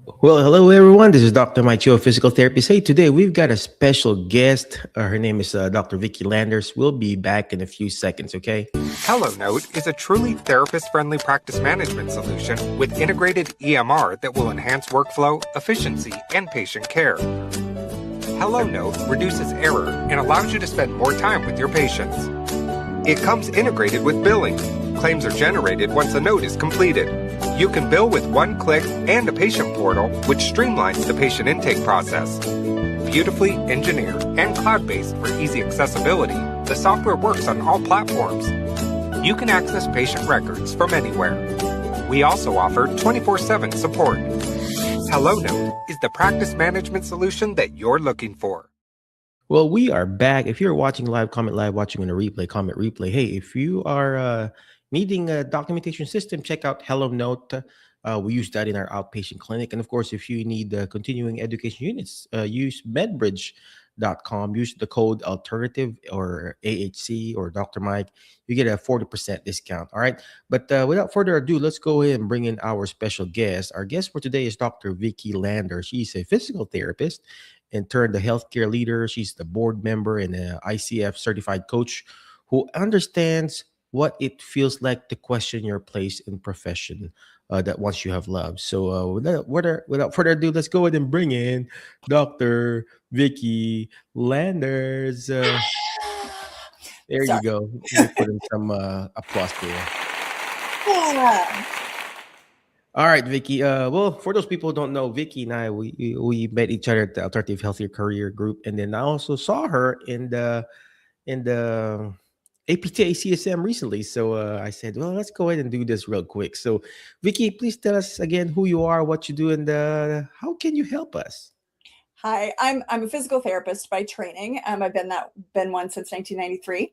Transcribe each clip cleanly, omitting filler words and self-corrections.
Well, hello everyone. This is Dr. Mike Cho, physical therapist. Hey, today we've got a special guest. Her name is Dr. Vicki Landers. We'll be back in a few seconds, okay? HelloNote is a truly therapist-friendly practice management solution with integrated EMR that will enhance workflow, efficiency, and patient care. HelloNote reduces error and allows you to spend more time with your patients. It comes integrated with billing. Claims are generated once a note is completed. You can bill with one click and a patient portal, which streamlines the patient intake process. Beautifully engineered and cloud-based for easy accessibility, the software works on all platforms. You can access patient records from anywhere. We also offer 24/7 support. HelloNote is the practice management solution that you're looking for. Well, we are back. If you're watching live, comment live, watching on a replay, comment replay. Hey, if you are needing a documentation system, check out HelloNote. We use that in our outpatient clinic. And of course, if you need continuing education units, use medbridge.com. Use the code alternative or AHC or Dr. Mike. You get a 40% discount. All right. But without further ado, let's go ahead and bring in our special guest. Our guest for today is Dr. Vicki Lander. She's a physical therapist and turned a healthcare leader. She's the board member and an ICF certified coach who understands what it feels like to question your place in profession that once you have loved. So without further ado, let's go ahead and bring in Dr. Vicki Landers. There you Sorry. go. Let me put in some applause there. Yeah. All right, Vicky. Well, for those people who don't know, Vicky and I, we met each other at the Alternative Healthier Career Group, and then I also saw her in the APTA CSM recently. So I said, well, let's go ahead and do this real quick. So, Vicky, please tell us again who you are, what you do, and how can you help us? Hi, I'm a physical therapist by training. I've been one since 1993,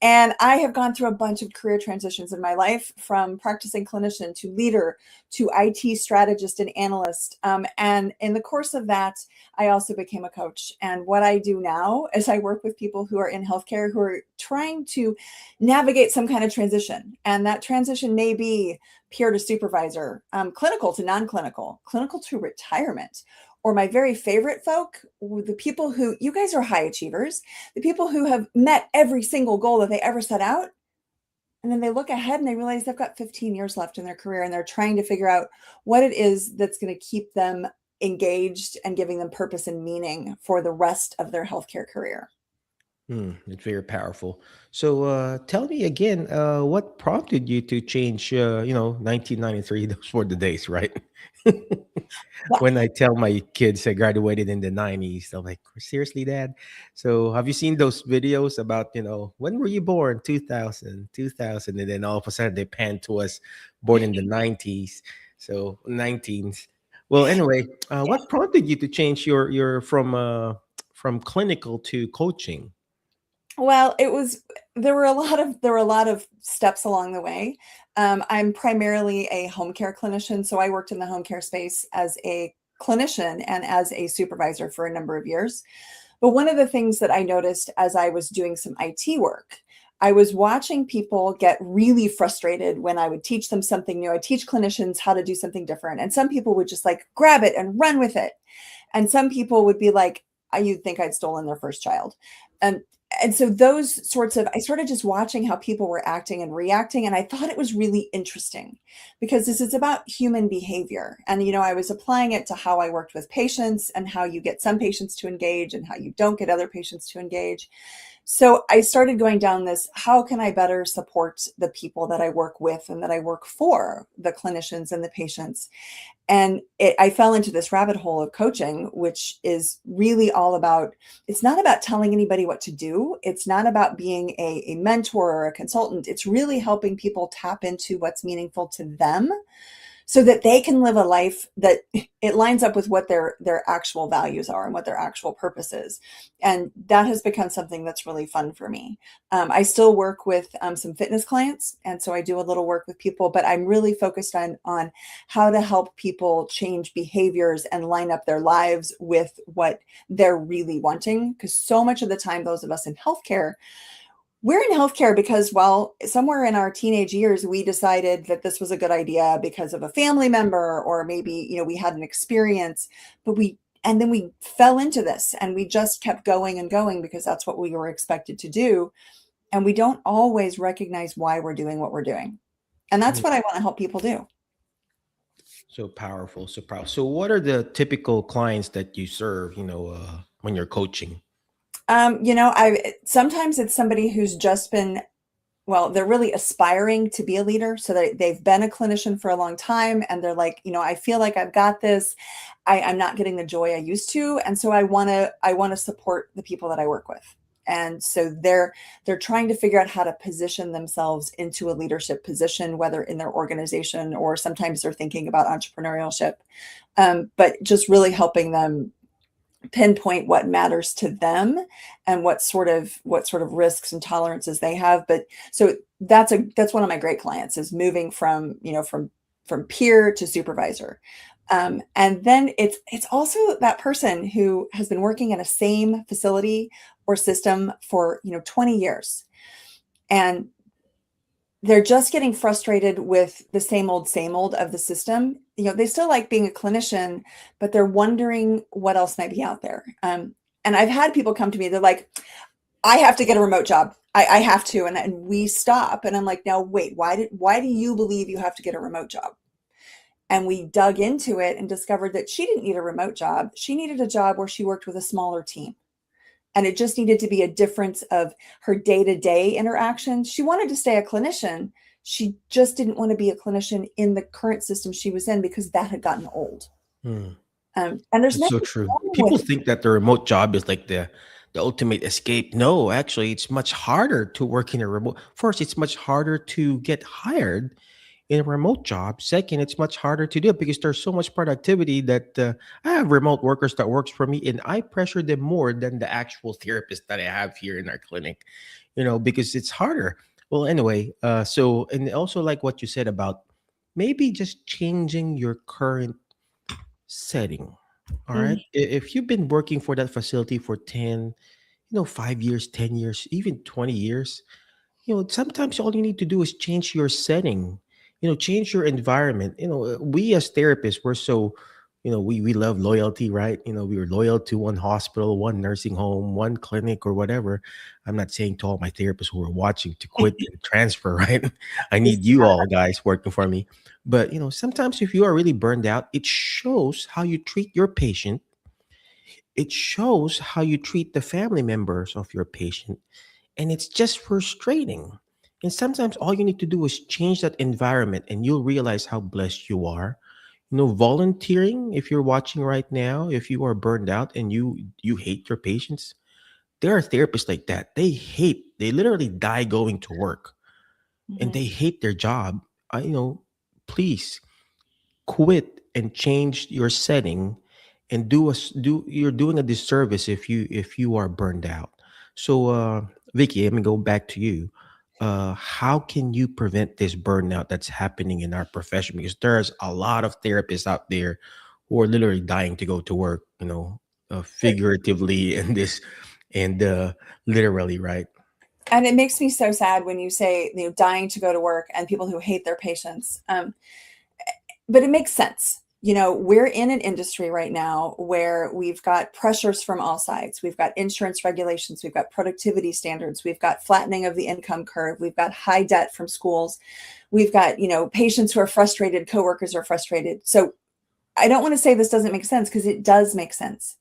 and I have gone through a bunch of career transitions in my life, from practicing clinician to leader to IT strategist and analyst. And in the course of that, I also became a coach. And what I do now is I work with people who are in healthcare who are trying to navigate some kind of transition, and that transition may be peer to supervisor, clinical to non-clinical, clinical to retirement. Or my very favorite folk, the people who, you guys are high achievers, the people who have met every single goal that they ever set out. And then they look ahead and they realize they've got 15 years left in their career, and they're trying to figure out what it is that's going to keep them engaged and giving them purpose and meaning for the rest of their healthcare career. It's very powerful. So tell me again, what prompted you to change, 1993, those were the days, right? Yeah. When I tell my kids I graduated in the 90s, they're like, seriously, dad? So have you seen those videos about, when were you born? 2000, 2000. And then all of a sudden they pan to us born in the 90s. So 19s. Well, anyway, what prompted you to change your from clinical to coaching? Well, there were a lot of steps along the way. I'm primarily a home care clinician, so I worked in the home care space as a clinician and as a supervisor for a number of years. But one of the things that I noticed as I was doing some IT work, I was watching people get really frustrated when I would teach them something new. I teach clinicians how to do something different, and some people would just like grab it and run with it. And some people would be like, you'd think I'd stolen their first child. And so I started just watching how people were acting and reacting. And I thought it was really interesting because this is about human behavior. And, I was applying it to how I worked with patients and how you get some patients to engage and how you don't get other patients to engage. So I started going down this, how can I better support the people that I work with and that I work for, the clinicians and the patients? And I fell into this rabbit hole of coaching, which is really all about, it's not about telling anybody what to do. It's not about being a mentor or a consultant. It's really helping people tap into what's meaningful to them so that they can live a life that it lines up with what their actual values are and what their actual purpose is. And that has become something that's really fun for me. I still work with some fitness clients. And so I do a little work with people, but I'm really focused on how to help people change behaviors and line up their lives with what they're really wanting. Because so much of the time, those of us in healthcare, We're in healthcare because, well, somewhere in our teenage years, we decided that this was a good idea because of a family member, or maybe, we had an experience, and then we fell into this and we just kept going and going because that's what we were expected to do. And we don't always recognize why we're doing what we're doing. And that's what I want to help people do. So powerful, so powerful. So what are the typical clients that you serve, when you're coaching? Sometimes it's somebody who's just been, well, they're really aspiring to be a leader. So they've been a clinician for a long time and they're like, I feel like I've got this. I'm not getting the joy I used to. And so I want to support the people that I work with. And so they're trying to figure out how to position themselves into a leadership position, whether in their organization or sometimes they're thinking about entrepreneurship, but just really helping them pinpoint what matters to them and what sort of risks and tolerances they have. But so that's one of my great clients, is moving from peer to supervisor. And then it's also that person who has been working in a same facility or system for 20 years, and they're just getting frustrated with the same old of the system. They still like being a clinician, but they're wondering what else might be out there. And I've had people come to me, they're like, I have to get a remote job. I have to. And we stop. And I'm like, now wait, why do you believe you have to get a remote job? And we dug into it and discovered that she didn't need a remote job. She needed a job where she worked with a smaller team. And it just needed to be a difference of her day-to-day interactions. She wanted to stay a clinician. She just didn't want to be a clinician in the current system she was in because that had gotten old. And there's That's so true. People think that the remote job is like the ultimate escape. No, actually, it's much harder to work in a remote. First, it's much harder to get hired in a remote job. Second, it's much harder to do it because there's so much productivity that I have remote workers that works for me, and I pressure them more than the actual therapist that I have here in our clinic, because it's harder. Well, anyway, and also like what you said about maybe just changing your current setting. All right. If you've been working for that facility for 10, 5 years, 10 years, even 20 years, sometimes all you need to do is change your setting, change your environment. We as therapists, we're so, we love loyalty, right? We were loyal to one hospital, one nursing home, one clinic, or whatever. I'm not saying to all my therapists who are watching to quit and transfer, right? I need you all guys working for me. But, sometimes if you are really burned out, it shows how you treat your patient. It shows how you treat the family members of your patient. And it's just frustrating. And sometimes all you need to do is change that environment and you'll realize how blessed you are. Volunteering, if you're watching right now, if you are burned out and you hate your patients, there are therapists like that. They literally die going to work and they hate their job. Please quit and change your setting and you're doing a disservice if you are burned out. So Vicky, let me go back to you. How can you prevent this burnout that's happening in our profession? Because there's a lot of therapists out there who are literally dying to go to work, figuratively and literally, right? And it makes me so sad when you say, dying to go to work and people who hate their patients. But it makes sense. We're in an industry right now where we've got pressures from all sides. We've got insurance regulations. We've got productivity standards. We've got flattening of the income curve. We've got high debt from schools. We've got, patients who are frustrated, coworkers are frustrated. So I don't want to say this doesn't make sense, because it does make sense.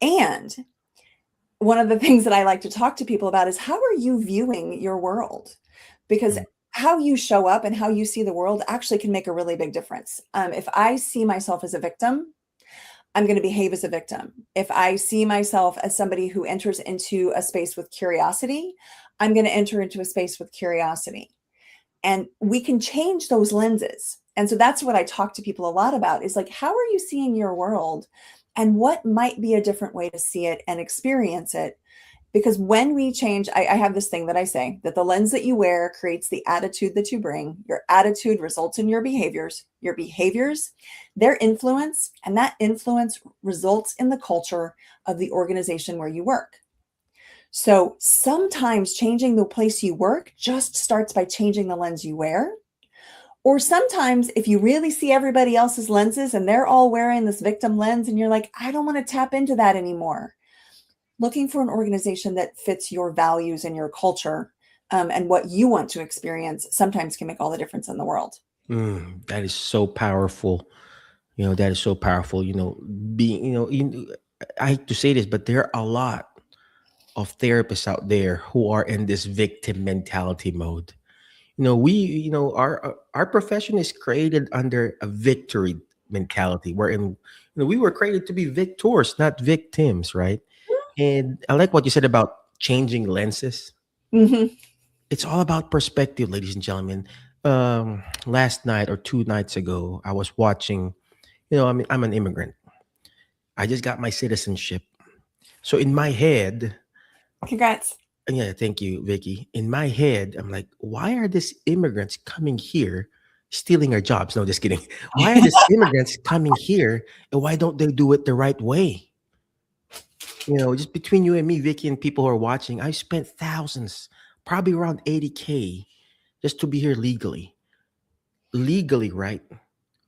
And one of the things that I like to talk to people about is, how are you viewing your world? Because how you show up and how you see the world actually can make a really big difference. If I see myself as a victim, I'm going to behave as a victim. If I see myself as somebody who enters into a space with curiosity, I'm going to enter into a space with curiosity. And we can change those lenses. And so that's what I talk to people a lot about, is like, how are you seeing your world? And what might be a different way to see it and experience it? Because when we change, I have this thing that I say, that the lens that you wear creates the attitude that you bring. Your attitude results in your behaviors, their influence, and that influence results in the culture of the organization where you work. So sometimes changing the place you work just starts by changing the lens you wear. Or sometimes if you really see everybody else's lenses and they're all wearing this victim lens and you're like, I don't want to tap into that anymore. Looking for an organization that fits your values and your culture and what you want to experience sometimes can make all the difference in the world. That is so powerful. That is so powerful. Being, I hate to say this, but there are a lot of therapists out there who are in this victim mentality mode. Our profession is created under a victory mentality, wherein we were created to be victors, not victims, right? And I like what you said about changing lenses. Mm-hmm. It's all about perspective, ladies and gentlemen. Last night or 2 nights ago, I was watching. I'm an immigrant. I just got my citizenship. So in my head, Congrats. yeah, thank you, Vicky. In my head, I'm like, why are these immigrants coming here stealing our jobs? No, just kidding. Why are these immigrants coming here and why don't they do it the right way? Just between you and me, Vicky, and people who are watching, I spent thousands, probably around 80K just to be here legally. Legally, right?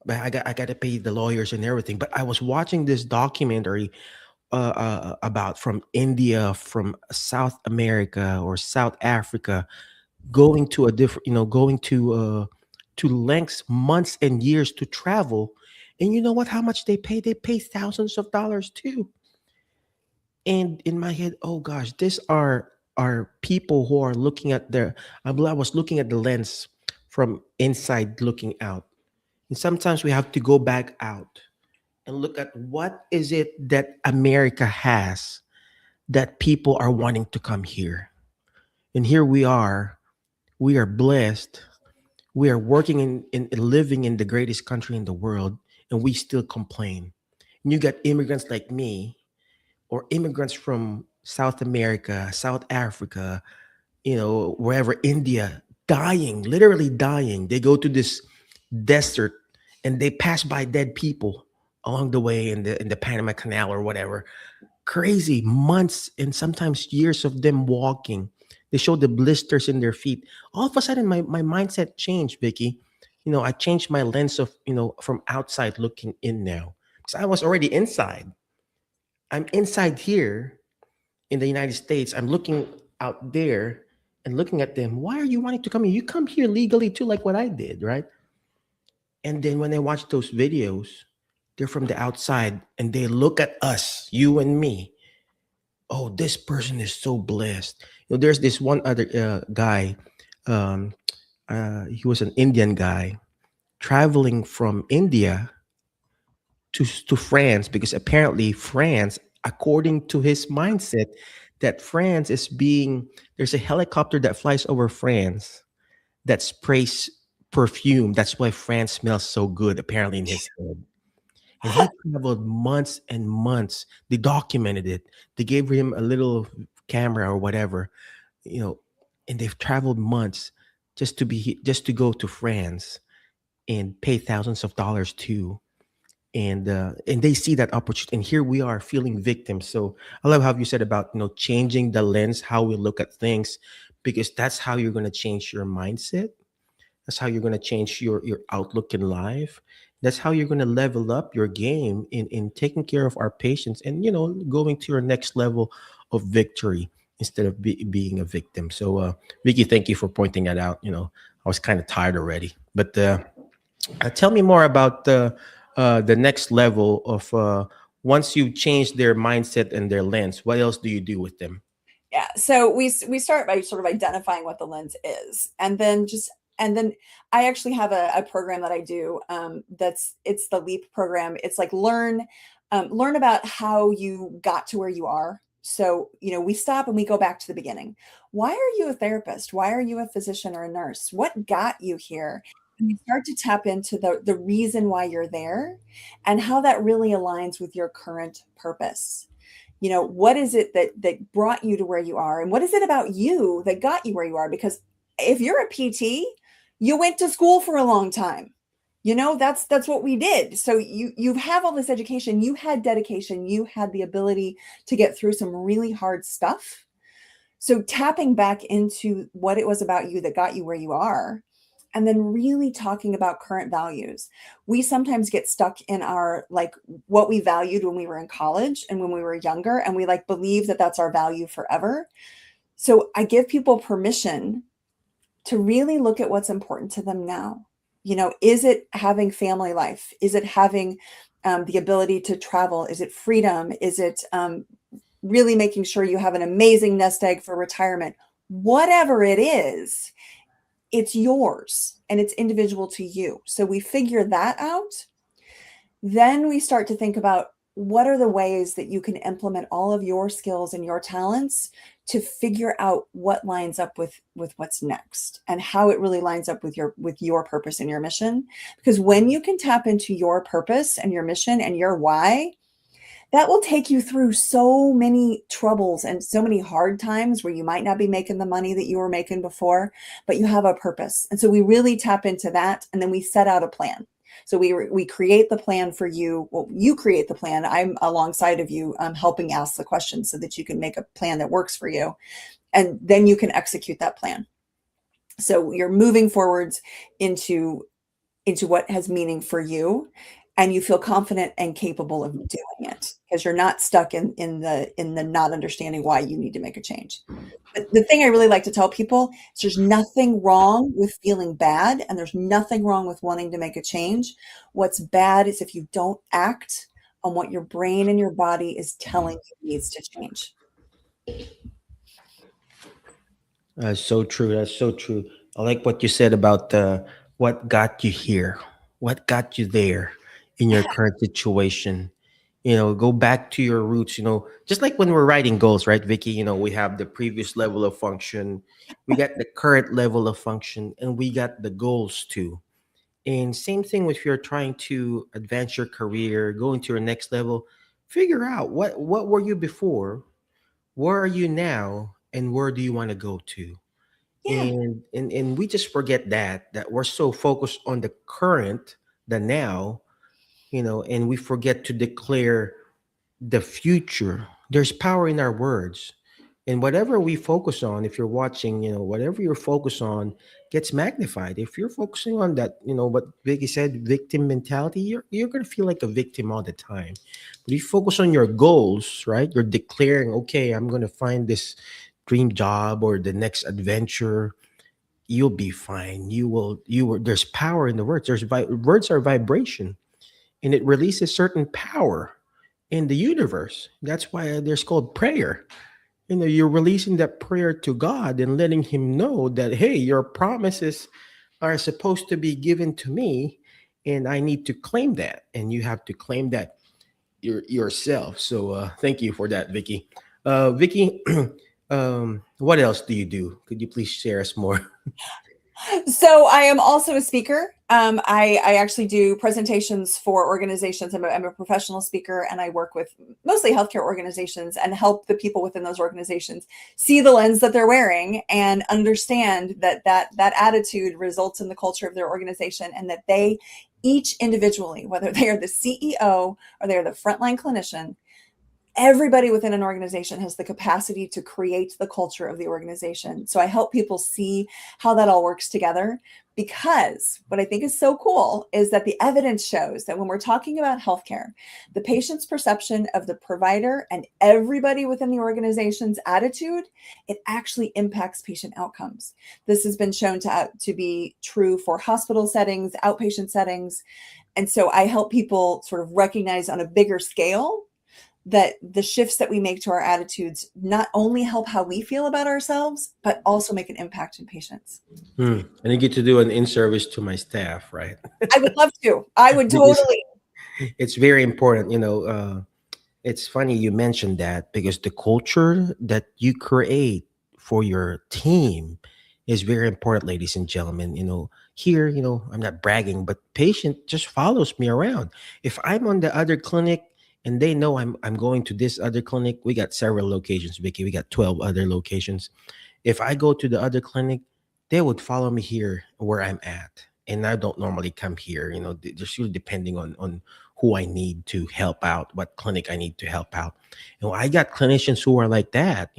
But I got to pay the lawyers and everything. But I was watching this documentary about from India, from South America or South Africa, going to a different, going to lengths, months, and years to travel. And you know what? How much they pay? They pay thousands of dollars too. And in my head, oh gosh, these are people who are looking at their. I was looking at the lens from inside looking out. And sometimes we have to go back out and look at what is it that America has that people are wanting to come here. And here we are blessed. We are working in living in the greatest country in the world, and we still complain. And you got immigrants like me or immigrants from South America, South Africa, wherever, India, dying, literally dying. They go to this desert and they pass by dead people along the way in the Panama Canal or whatever. Crazy months and sometimes years of them walking. They show the blisters in their feet. All of a sudden, my mindset changed, Vicky. I changed my lens of, from outside looking in now. Because I was already inside. I'm inside here in the United States. I'm looking out there and looking at them. Why are you wanting to come here? You come here legally too, like what I did, right? And then when I watch those videos, they're from the outside and they look at us, you and me. Oh, this person is so blessed. There's this one other guy. Um, he was an Indian guy traveling from India to France because apparently France, according to his mindset, that France is being there's a helicopter that flies over France that sprays perfume. That's why France smells so good, apparently in his head. And he traveled months and months. They documented it. They gave him a little camera or whatever, you know, and they've traveled months just to go to France and pay thousands of dollars too. And they see that opportunity. And here we are feeling victims. So I love how you said about changing the lens, how we look at things, because that's how you're going to change your mindset. That's how you're going to change your outlook in life. That's how you're going to level up your game in taking care of our patients and going to your next level of victory instead of being a victim. So Vicky, thank you for pointing that out. I was kind of tired already, but tell me more about the next level of once you change their mindset and their lens. What else do you do with them? Yeah. So we start by sort of identifying what the lens is, and then I actually have a program that I do. It's the LEAP program. It's like learn about how you got to where you are. So we stop and we go back to the beginning. Why are you a therapist? Why are you a physician or a nurse? What got you here? And you start to tap into the reason why you're there and how that really aligns with your current purpose. What is it that brought you to where you are? And what is it about you that got you where you are? Because if you're a PT, you went to school for a long time. That's what we did. So you have all this education, you had dedication, you had the ability to get through some really hard stuff. So tapping back into what it was about you that got you where you are, and then really talking about current values. We sometimes get stuck in our, like, what we valued when we were in college and when we were younger, and we like believe that that's our value forever. So I give people permission to really look at what's important to them now. Is it having family life? Is it having the ability to travel? Is it freedom? Is it really making sure you have an amazing nest egg for retirement? Whatever it is, it's yours and it's individual to you. So we figure that out. Then we start to think about what are the ways that you can implement all of your skills and your talents to figure out what lines up with what's next and how it really lines up with your purpose and your mission. Because when you can tap into your purpose and your mission and your why, that will take you through so many troubles and so many hard times where you might not be making the money that you were making before, but you have a purpose. And so we really tap into that, and then we set out a plan. So we create the plan for you. Well, you create the plan. I'm alongside of you, helping ask the questions so that you can make a plan that works for you. And then you can execute that plan. So you're moving forwards into what has meaning for you. And you feel confident and capable of doing it because you're not stuck in the not understanding why you need to make a change. But the thing I really like to tell people is there's nothing wrong with feeling bad, and there's nothing wrong with wanting to make a change. What's bad is if you don't act on what your brain and your body is telling you needs to change. That's so true. That's so true. I like what you said about what got you here, what got you there in your current situation. Go back to your roots. Just like when we're writing goals, right, Vicky? We have the previous level of function, we got the current level of function, and we got the goals too. And same thing if you're trying to advance your career, go into your next level, figure out what were you before, where are you now, and where do you want to go to. Yeah. And we just forget that we're so focused on the current, the now, and we forget to declare the future. There's power in our words. And whatever we focus on, if you're watching, whatever you're focused on gets magnified. If you're focusing on that, what Vicky said, victim mentality, you're going to feel like a victim all the time. But if you focus on your goals, right, you're declaring, okay, I'm going to find this dream job or the next adventure, you'll be fine. There's power in the words. Words are vibration, and it releases certain power in the universe. That's why there's called prayer. You're releasing that prayer to God and letting him know that, hey, your promises are supposed to be given to me, and I need to claim that. And you have to claim that yourself. So thank you for that, Vicky. Vicky, what else do you do? Could you please share us more? So I am also a speaker. I actually do presentations for organizations. I'm a professional speaker, and I work with mostly healthcare organizations and help the people within those organizations see the lens that they're wearing and understand that attitude results in the culture of their organization, and that they each individually, whether they are the CEO or they're the frontline clinician, everybody within an organization has the capacity to create the culture of the organization. So I help people see how that all works together, because what I think is so cool is that the evidence shows that when we're talking about healthcare, the patient's perception of the provider and everybody within the organization's attitude, it actually impacts patient outcomes. This has been shown to be true for hospital settings, outpatient settings. And so I help people sort of recognize on a bigger scale that the shifts that we make to our attitudes not only help how we feel about ourselves, but also make an impact in patients. And you get to do an in-service to my staff, right? I would love to. I would totally. It's very important. It's funny you mentioned that, because the culture that you create for your team is very important, ladies and gentlemen. Here, I'm not bragging, but patient just follows me around. If I'm on the other clinic, and they know I'm going to this other clinic. We got several locations, Vicky. We got 12 other locations. If I go to the other clinic, they would follow me here where I'm at. And I don't normally come here. Just really depending on who I need to help out, what clinic I need to help out. I got clinicians who are like that.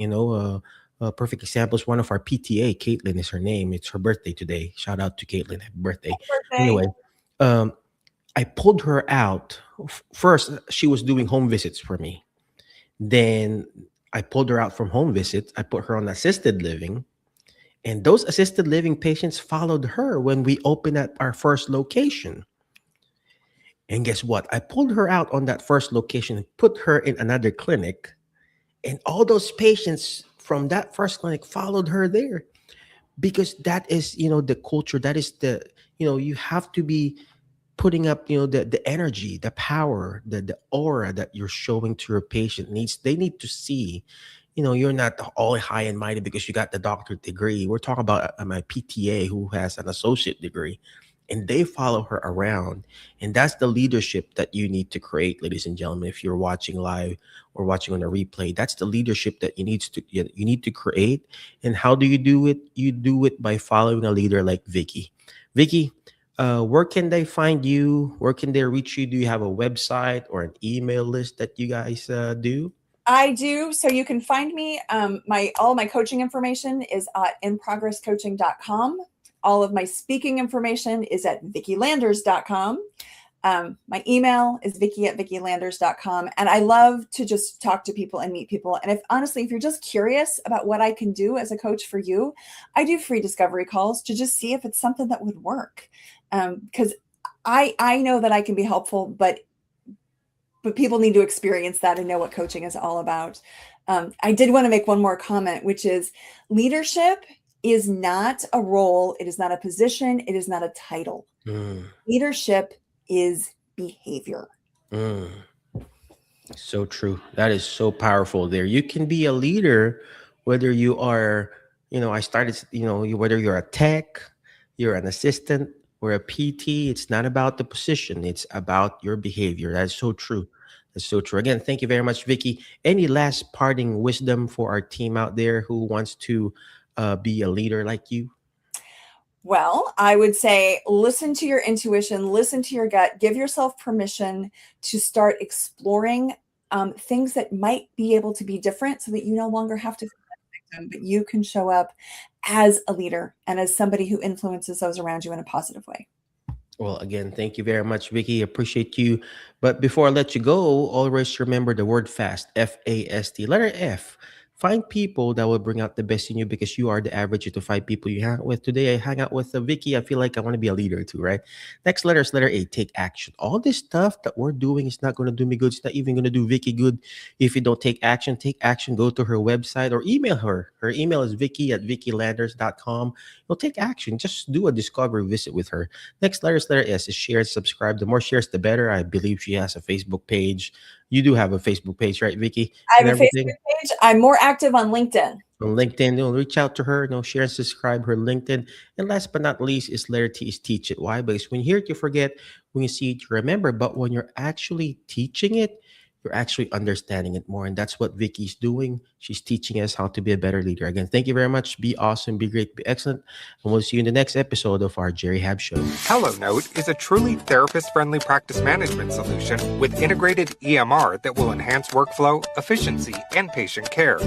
perfect example is one of our PTA. Caitlin is her name. It's her birthday today. Shout out to Caitlin. Happy birthday. Birthday. Anyway, I pulled her out. First, she was doing home visits for me. Then I pulled her out from home visits. I put her on assisted living. And those assisted living patients followed her when we opened at our first location. And guess what? I pulled her out on that first location and put her in another clinic. And all those patients from that first clinic followed her there because that is, the culture. That is you have to be putting up, the energy, the power, the aura that you're showing to your patient they need to see, you're not all high and mighty because you got the doctorate degree. We're talking about my PTA who has an associate degree, and they follow her around. And that's the leadership that you need to create, ladies and gentlemen. If you're watching live or watching on a replay, that's the leadership that you need to create. And how do you do it? You do it by following a leader like Vicki. Vicki, where can they find you? Where can they reach you? Do you have a website or an email list that you guys do? I do. So you can find me. All of my coaching information is at inprogresscoaching.com. All of my speaking information is at vickylanders.com. My email is vicky@vickylanders.com. And I love to just talk to people and meet people. And if you're just curious about what I can do as a coach for you, I do free discovery calls to just see if it's something that would work. Because I know that I can be helpful, but people need to experience that and know what coaching is all about. I did want to make one more comment, which is leadership is not a role. It is not a position. It is not a title. Leadership is behavior. So true. That is so powerful there. You can be a leader, whether you are, whether you're a tech, you're an assistant, or a PT. It's not about the position. It's about your behavior. That's so true. That's so true. Again, thank you very much, Vicki. Any last parting wisdom for our team out there who wants to be a leader like you? Well, I would say listen to your intuition, listen to your gut, give yourself permission to start exploring things that might be able to be different so that you no longer have to feel like a victim, but you can show up as a leader and as somebody who influences those around you in a positive way. Well, again, thank you very much, Vicki. Appreciate you. But before I let you go, always remember the word FAST, F-A-S-T, letter F. Find people that will bring out the best in you because you are the average of the 5 people you hang out with. Today, I hang out with Vicki. I feel like I want to be a leader too, right? Next letter is letter A, take action. All this stuff that we're doing is not going to do me good. It's not even going to do Vicki good if you don't take action. Take action. Go to her website or email her. Her email is vicky@vickylanders.com. You'll take action. Just do a discovery visit with her. Next letter is letter S, is share and subscribe. The more shares, the better. I believe she has a Facebook page. You do have a Facebook page, right, Vicki? I have a Facebook page. I'm more active on LinkedIn. On LinkedIn, reach out to her, share and subscribe her LinkedIn. And last but not least is letter T, is teach it. Why? Because when you hear it, you forget. When you see it, you remember. But when you're actually teaching it, you're actually understanding it more. And that's what Vicki's doing. She's teaching us how to be a better leader. Again, thank you very much. Be awesome, be great, be excellent. And we'll see you in the next episode of our Jerry Hab Show. HelloNote is a truly therapist-friendly practice management solution with integrated EMR that will enhance workflow, efficiency, and patient care.